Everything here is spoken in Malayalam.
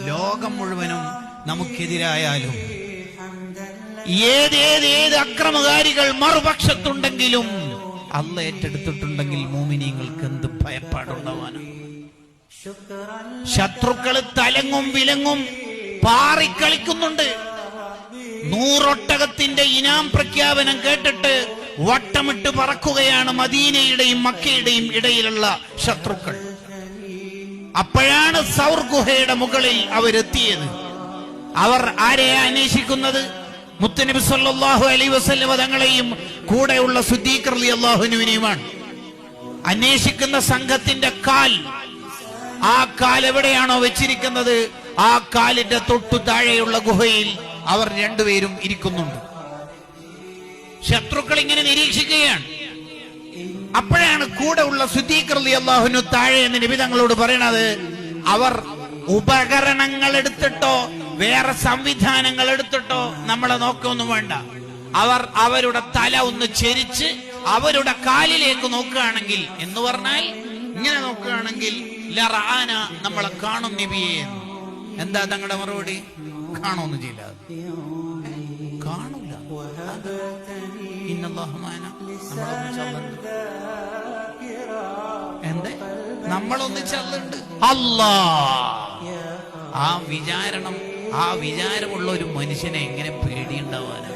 ലോകം മുഴുവനും നമുക്കെതിരായാലും, ഏതേത് അക്രമകാരികൾ മറുപക്ഷത്തുണ്ടെങ്കിലും അള്ള ഏറ്റെടുത്തിട്ടുണ്ടെങ്കിൽ മോമിനീങ്ങൾക്ക് എന്ത് ഭയപ്പാടുണ്ടാവാനാണ്? ശത്രുക്കള് തലങ്ങും വിലങ്ങും പാറിക്കളിക്കുന്നുണ്ട്. 100 ഒട്ടകത്തിന്റെ ഇനാം പ്രഖ്യാപനം കേട്ടിട്ട് വട്ടമിട്ട് പറക്കുകയാണ് മദീനയുടെയും മക്കയുടെയും ഇടയിലുള്ള ശത്രുക്കൾ. അപ്പോഴാണ് സൗർ ഗുഹയുടെ മുകളിൽ അവരെത്തിയത്. അവർ ആരെയാ അന്വേഷിക്കുന്നത്? മുത്തുനബി സല്ലല്ലാഹു അലൈഹി വസല്ലം തങ്ങളെയും കൂടെയുള്ള സിദ്ദീഖ് റളിയല്ലാഹു അൻഹുവിനെയുമാണ്. അന്വേഷിക്കുന്ന സംഘത്തിന്റെ ആ കാൽ എവിടെയാണോ വെച്ചിരിക്കുന്നത്, ആ കാലിന്റെ തൊട്ടു താഴെയുള്ള ഗുഹയിൽ അവർ രണ്ടുപേരും ഇരിക്കുന്നുണ്ട്. ശത്രുക്കൾ ഇങ്ങനെ നിരീക്ഷിക്കുകയാണ്. അപ്പോഴാണ് കൂടെ ഉള്ള സിദ്ദീഖ് റളിയല്ലാഹു അൻഹു താഴെ എന്ന് നബി തങ്ങളോട് പറയണത്, അവർ ഉപകരണങ്ങൾ എടുത്തിട്ടോ വേറെ സംവിധാനങ്ങൾ എടുത്തിട്ടോ നമ്മളെ നോക്കൊന്നും വേണ്ട. അവരുടെ തല ഒന്ന് ചെരിച്ച് അവരുടെ കാലിലേക്ക് നോക്കുകയാണെങ്കിൽ, എന്ന് പറഞ്ഞാൽ ഇങ്ങനെ നോക്കുകയാണെങ്കിൽ ലറആന, നമ്മളെ കാണും നബിയെ. എന്താ തങ്ങളുടെ മറുപടി? കാണുമൊന്നും ചെയ്യില്ല, കാണൂല. എന്തേ നമ്മളൊന്നിച്ചുണ്ട്? അല്ലാ, ആ വിചാരമുള്ള ഒരു മനുഷ്യനെ എങ്ങനെ പേടിയുണ്ടാവാനാ?